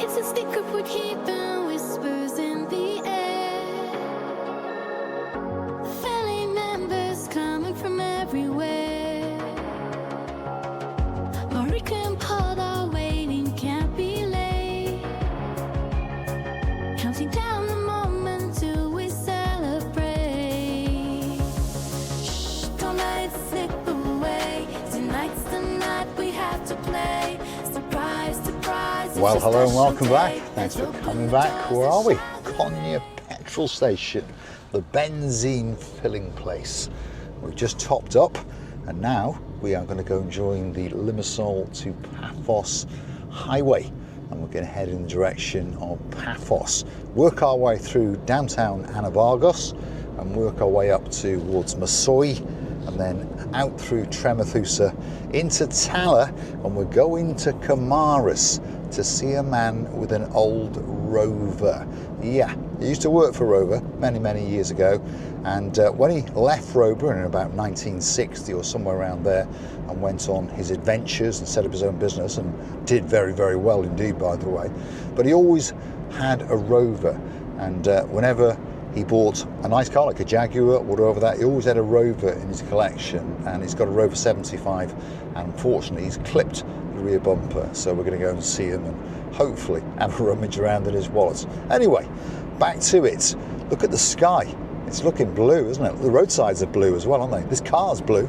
It's a secret we're keeping, whispers in the air. Family members coming from everywhere. Marika and Paul are waiting, can't be late. Counting down the moment till we celebrate. Shh, don't let it slip away. Tonight's the night we have to play. Surprise, surprise. Well, hello and welcome back. Thanks for coming back. Where are we? Konya petrol station, the benzene filling place. We've just topped up and now we are going to go and join the Limassol to Paphos highway, and we're going to head in the direction of Paphos, work our way through downtown Anavargos and work our way up towards Masoi, and then out through Tremathusa into Tala, and we're going to Kamaris to see a man with an old Rover. Yeah, he used to work for Rover many years ago, and when he left Rover in about 1960 or somewhere around there and went on his adventures and set up his own business and did very well indeed, by the way, but he always had a Rover, and whenever he bought a nice car like a Jaguar or whatever that, he always had a Rover in his collection, and he's got a Rover 75, and unfortunately he's clipped the rear bumper, so we're going to go and see him and hopefully have a rummage around in his wallet. Anyway, back to it. Look at the sky. It's looking blue, isn't it? The roadsides are blue as well, aren't they? This car's blue,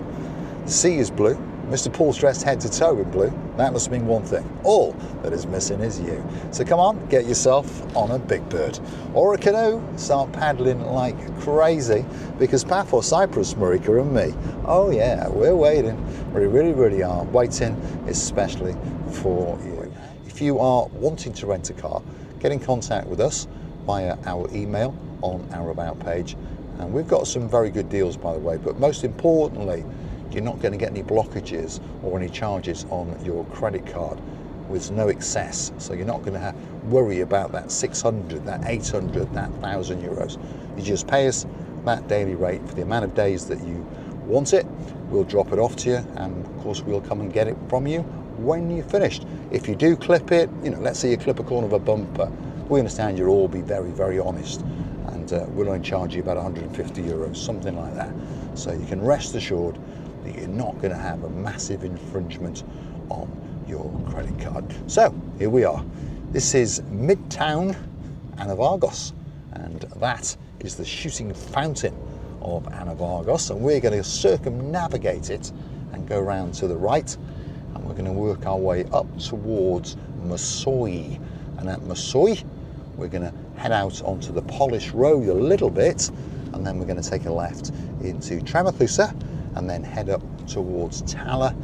the sea is blue. Mr. Paul's dressed head to toe in blue. That must mean one thing. All that is missing is you. So come on, get yourself on a big bird or a canoe, start paddling like crazy, because Paphos Cyprus, Marika and me, oh yeah, we're waiting. We really are waiting, especially for you. If you are wanting to rent a car, get in contact with us via our email on our About page. And we've got some very good deals, by the way, but most importantly, you're not going to get any blockages or any charges on your credit card with no excess. So you're not going to worry about that 600, that 800, that 1,000 euros. You just pay us that daily rate for the amount of days that you want it. We'll drop it off to you, and of course we'll come and get it from you when you're finished. If you do clip it, let's say you clip a corner of a bumper, we understand you'll all be very honest, and we'll only charge you about 150 euros, something like that. So you can rest assured that you're not going to have a massive infringement on your credit card. So here we are. This is Midtown Anavargos, and that is the shooting fountain of Anavargos, and we're going to circumnavigate it and go round to the right, and we're going to work our way up towards Masoi, and at Masoi we're going to head out onto the Polish Road a little bit, and then we're going to take a left into Tremathusa and then head up towards Tala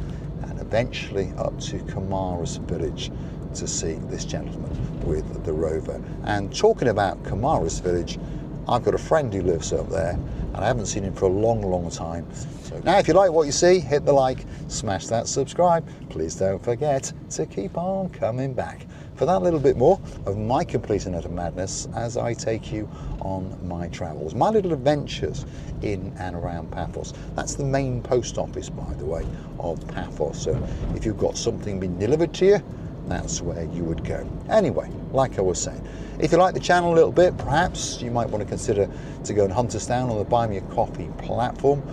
and eventually up to Kamaris village to see this gentleman with the Rover. And talking about Kamaris village, I've got a friend who lives up there and I haven't seen him for a long time. So now if you like what you see, hit the like, smash that subscribe. Please don't forget to keep on coming back for that little bit more of my complete and utter madness as I take you on my travels, my little adventures in and around Paphos. That's the main post office, by the way, of Paphos. So if you've got something being delivered to you, that's where you would go. Anyway, like I was saying, if you like the channel a little bit, perhaps you might want to consider to go and hunt us down on the Buy Me a Coffee platform.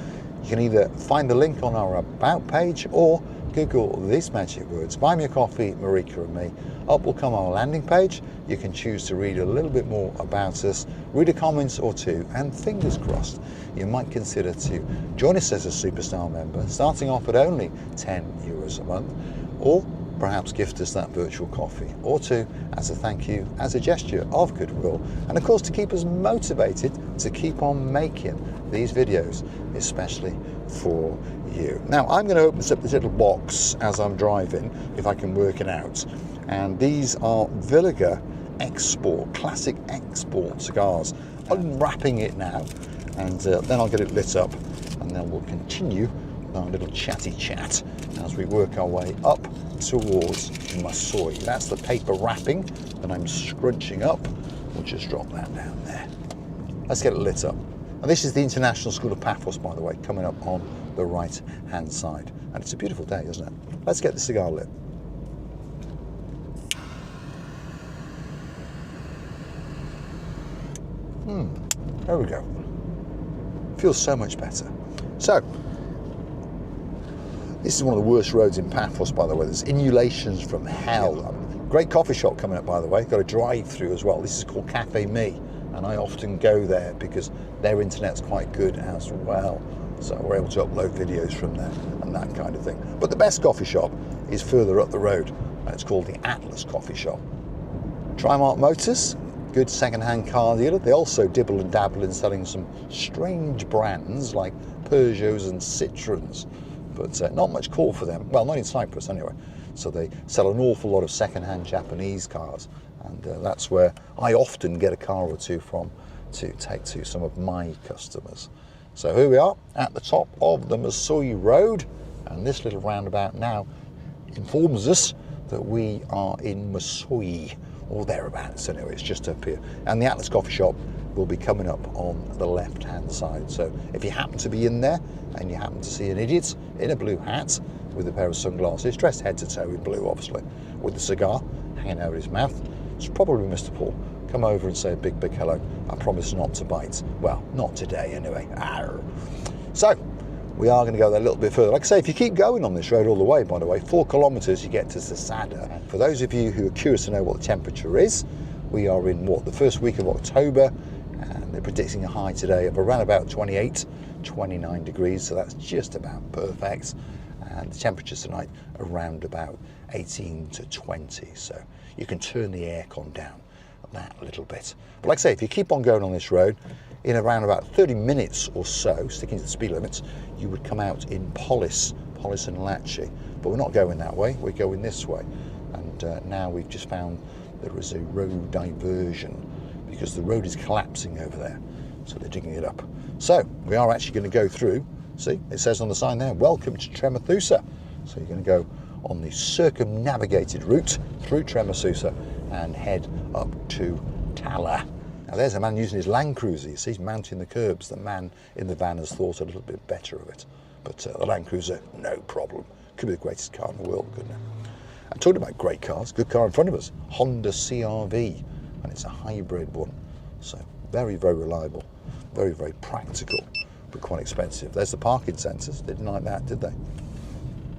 You can either find the link on our About page or Google these magic words, Buy Me a Coffee, Marika and Me. Up will come our landing page. You can choose to read a little bit more about us, read a comment or two, and fingers crossed, you might consider to join us as a Superstar member, starting off at only 10 euros a month, or perhaps gift us that virtual coffee or two as a thank you, as a gesture of goodwill, and of course to keep us motivated to keep on making these videos, especially for you. Now I'm going to open up this little box as I'm driving, if I can work it out, and these are Villiger Export, classic export cigars. Unwrapping it now, and then I'll get it lit up, and then we'll continue with our little chatty chat as we work our way up towards Masoi. That's the paper wrapping that I'm scrunching up. We'll just drop that down there. Let's get it lit up. And this is the International School of Paphos, by the way, coming up on the right hand side. And it's a beautiful day, isn't it? Let's get the cigar lit. There we go. Feels so much better. So, this is one of the worst roads in Paphos, by the way. There's inulations from hell. Great coffee shop coming up, by the way. Got a drive-through as well. This is called Cafe Me, and I often go there because their internet's quite good as well. So we're able to upload videos from there and that kind of thing. But the best coffee shop is further up the road, and it's called the Atlas Coffee Shop. Trimark Motors, good second-hand car dealer. They also dibble and dabble in selling some strange brands like Peugeots and Citroens, but not much call for them. Well, not in Cyprus anyway. So they sell an awful lot of second-hand Japanese cars, and that's where I often get a car or two from to take to some of my customers. So here we are at the top of the Masui Road, and this little roundabout now informs us that we are in Masui, or thereabouts anyway. It's just up here, and the Atlas Coffee Shop will be coming up on the left-hand side. So if you happen to be in there and you happen to see an idiot in a blue hat with a pair of sunglasses, dressed head to toe in blue obviously, with a cigar hanging over his mouth, it's probably Mr. Paul. Come over and say a big hello. I promise not to bite. Well, not today anyway. Arr. So we are going to go there a little bit further. Like I say, if you keep going on this road all the way, by the way, 4 kilometres you get to Zasada. For those of you who are curious to know what the temperature is, we are in the first week of October, and they're predicting a high today of around about 28, 29 degrees, so that's just about perfect. And the temperatures tonight around about 18 to 20, so you can turn the aircon down that little bit. But like I say, if you keep on going on this road, in around about 30 minutes or so, sticking to the speed limits, you would come out in Polis and Latchi. But we're not going that way, we're going this way. And now we've just found there is a road diversion because the road is collapsing over there. So they're digging it up. So we are actually going to go through, see, it says on the sign there, welcome to Tremathusa. So you're going to go on the circumnavigated route through Tremathusa and head up to Tala. Now there's a man using his Land Cruiser. You see, he's mounting the curbs. The man in the van has thought a little bit better of it. But the Land Cruiser, no problem. Could be the greatest car in the world, couldn't it? I'm talking about great cars. Good car in front of us, Honda CR-V, and it's a hybrid one. So very, very reliable, very, very practical, but quite expensive. There's the parking sensors. They didn't like that, did they?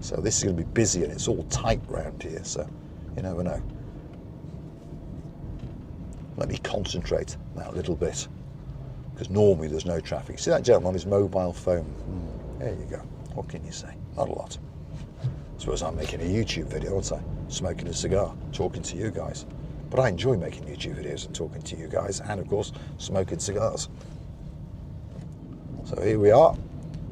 So this is going to be busy, and it's all tight round here, so you never know. Let me concentrate that little bit, because normally there's no traffic. See that gentleman on his mobile phone? There you go. What can you say? Not a lot. I suppose I'm making a YouTube video, aren't I? Smoking a cigar, talking to you guys. But I enjoy making YouTube videos and talking to you guys, and of course, smoking cigars. So here we are.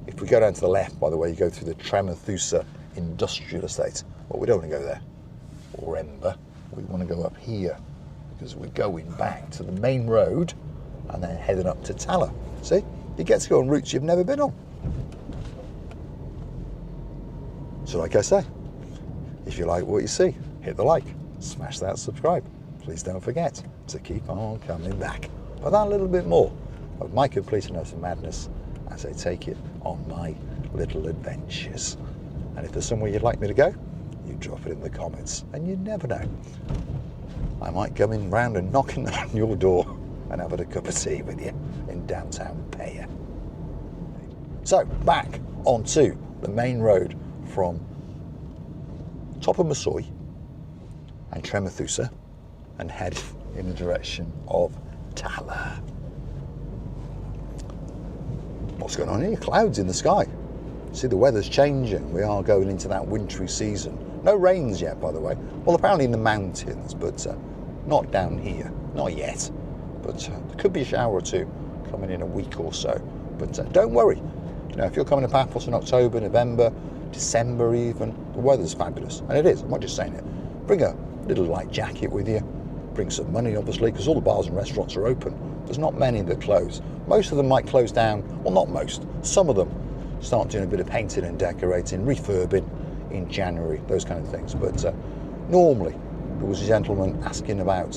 If we go down to the left, by the way, you go through the Tremathusa Industrial Estate. Well, we don't want to go there. Remember, we want to go up here, because we're going back to the main road and then heading up to Tala. See, you get to go on routes you've never been on. So like I say, if you like what you see, hit the like, smash that subscribe. Please don't forget to keep on coming back for that little bit more of my complete and utter madness as I take it on my little adventures. And if there's somewhere you'd like me to go, you drop it in the comments, and you never know. I might come in round and knocking on your door and having a cup of tea with you in downtown Paya. So back onto the main road from top of Masui and Tremathusa and head in the direction of Tala. What's going on here? Clouds in the sky. See, the weather's changing. We are going into that wintry season. No rains yet, by the way. Well, apparently in the mountains, but not down here. Not yet. But there could be a shower or two coming in a week or so. But don't worry. You know, if you're coming to Paphos in October, November, December even, the weather's fabulous. And it is. I'm not just saying it. Bring a little light jacket with you. Bring some money, obviously, because all the bars and restaurants are open. There's not many that close. Most of them might close down. Well, not most. Some of them start doing a bit of painting and decorating, refurbing in January, those kind of things. But normally, there was a gentleman asking about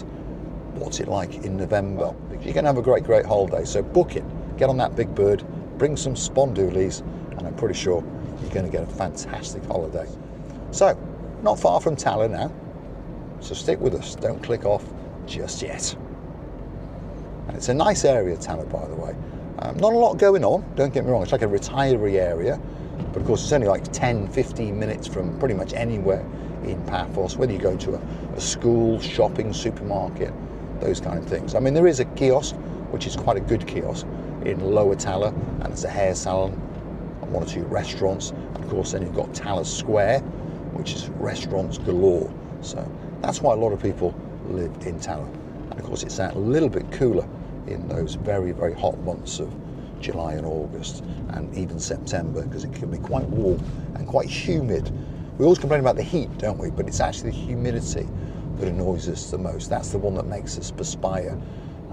what's it like in November. You're going to have a great, great holiday, so book it. Get on that big bird, bring some spondoolies, and I'm pretty sure you're going to get a fantastic holiday. So, not far from Tala now, so stick with us. Don't click off just yet. And it's a nice area, Tala, by the way. Not a lot going on, don't get me wrong. It's like a retiree area, but of course it's only like 10, 15 minutes from pretty much anywhere in Paphos, whether you go to a school, shopping, supermarket, those kind of things. I mean, there is a kiosk, which is quite a good kiosk, in Lower Tala, and it's a hair salon and 1 or 2 restaurants. And of course then you've got Tala Square, which is restaurants galore. So that's why a lot of people live in Tala. And of course it's that little bit cooler in those very, very hot months of July and August, and even September, because it can be quite warm and quite humid. We always complain about the heat, don't we? But it's actually the humidity that annoys us the most. That's the one that makes us perspire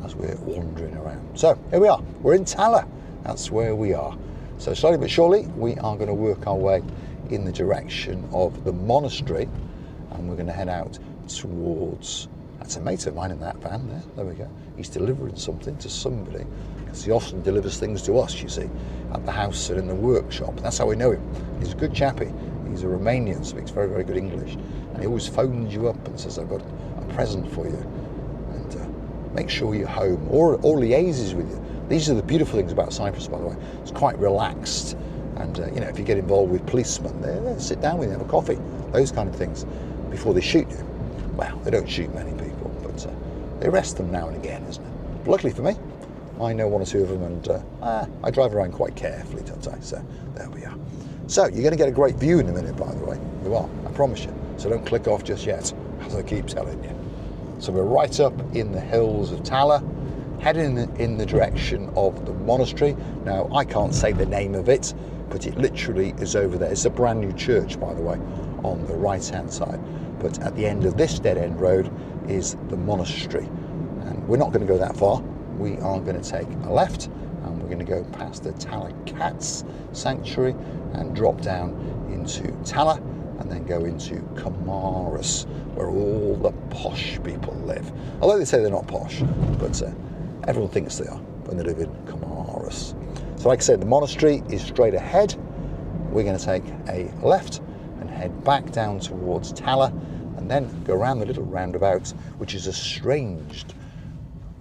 as we're wandering around. So here we are, we're in Tala. That's where we are. So slowly but surely, we are going to work our way in the direction of the monastery, and we're going to head out towards, that's a mate of mine in that van there we go. He's delivering something to somebody, because he often delivers things to us, you see, at the house and in the workshop. That's how we know him. He's a good chappie. He's a Romanian, speaks very, very good English, and he always phones you up and says, I've got a present for you, and make sure you're home, or liaises with you. These are the beautiful things about Cyprus, by the way. It's quite relaxed, and you know, if you get involved with policemen, they sit down with you, have a coffee, those kind of things, before they shoot you. Well, they don't shoot many people, but they arrest them now and again, isn't it? But luckily for me, I know 1 or 2 of them, and I drive around quite carefully, don't I? So there we are. So you're going to get a great view in a minute, by the way. You are, I promise you. So don't click off just yet, as I keep telling you. So we're right up in the hills of Tala, heading in the direction of the monastery. Now, I can't say the name of it, but it literally is over there. It's a brand new church, by the way, on the right-hand side. But at the end of this dead-end road is the monastery. And we're not going to go that far. We are going to take a left, and we're going to go past the Tala Cats Sanctuary and drop down into Tala, and then go into Kamaris, where all the posh people live. Although they say they're not posh, but everyone thinks they are when they live in Kamaris. So like I said, the monastery is straight ahead. We're going to take a left and head back down towards Tala, and then go around the little roundabout, which is a strange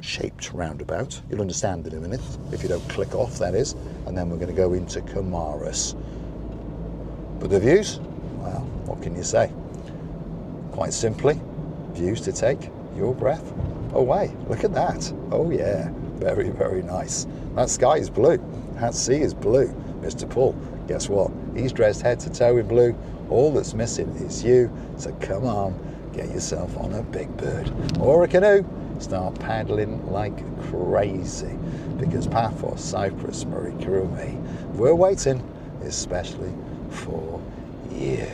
shaped roundabout. You'll understand in a minute, if you don't click off, that is. And then we're going to go into Kamaris. But the views, well, what can you say? Quite simply, views to take your breath away. Look at that. Oh yeah, very, very nice. That sky is blue. That sea is blue. Mr. Paul, guess what? He's dressed head to toe in blue. All that's missing is you. So come on, get yourself on a big bird or a canoe. Start paddling like crazy, because Paphos, Cyprus, Marika and Me, we're waiting especially for you.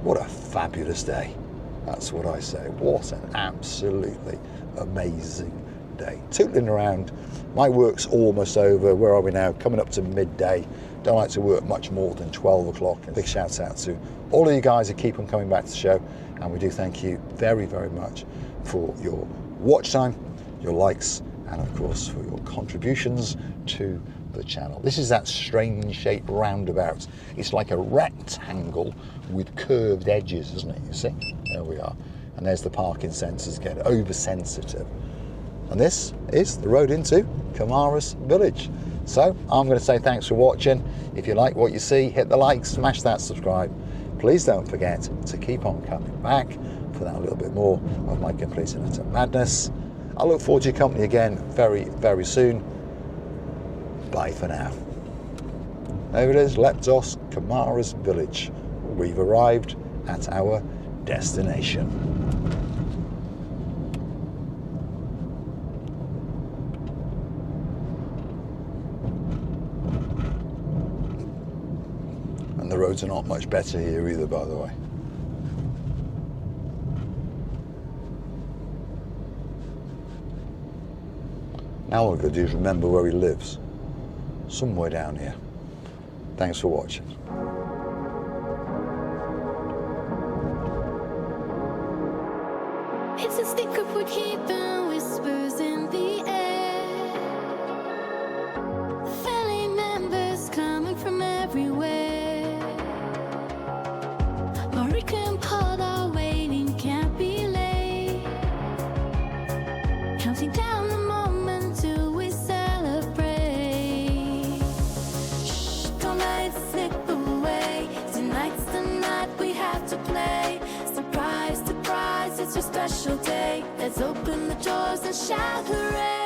What a fabulous day. That's what I say. What an absolutely amazing day. Tootling around. My work's almost over. Where are we now? Coming up to midday. Don't like to work much more than 12 o'clock. A big shout out to all of you guys who keep on coming back to the show. And we do thank you very, very much for your watch time, your likes, and of course for your contributions to the channel. This is that strange shaped roundabout. It's like a rectangle with curved edges, isn't it? You see? There we are. And there's the parking sensors again, oversensitive. And this is the road into Paphos Village. So I'm going to say thanks for watching. If you like what you see, hit the like, smash that subscribe. Please don't forget to keep on coming back for that little bit more of my complete and utter madness. I look forward to your company again very, very soon. Bye for now. There it is, Leptos, Paphos Village. We've arrived at our destination. And the roads are not much better here either, by the way. Now all I've got to do is remember where he lives. Somewhere down here. Thanks for watching. It's a sticker for keeping whispers in the air. Family members coming from everywhere. Marika and Paul are waiting, can't be late. counting down the moment till we celebrate. Shh, don't let it slip away. Tonight's the night we have to play. Surprise, surprise, it's your special day. Let's open the doors and shout hooray.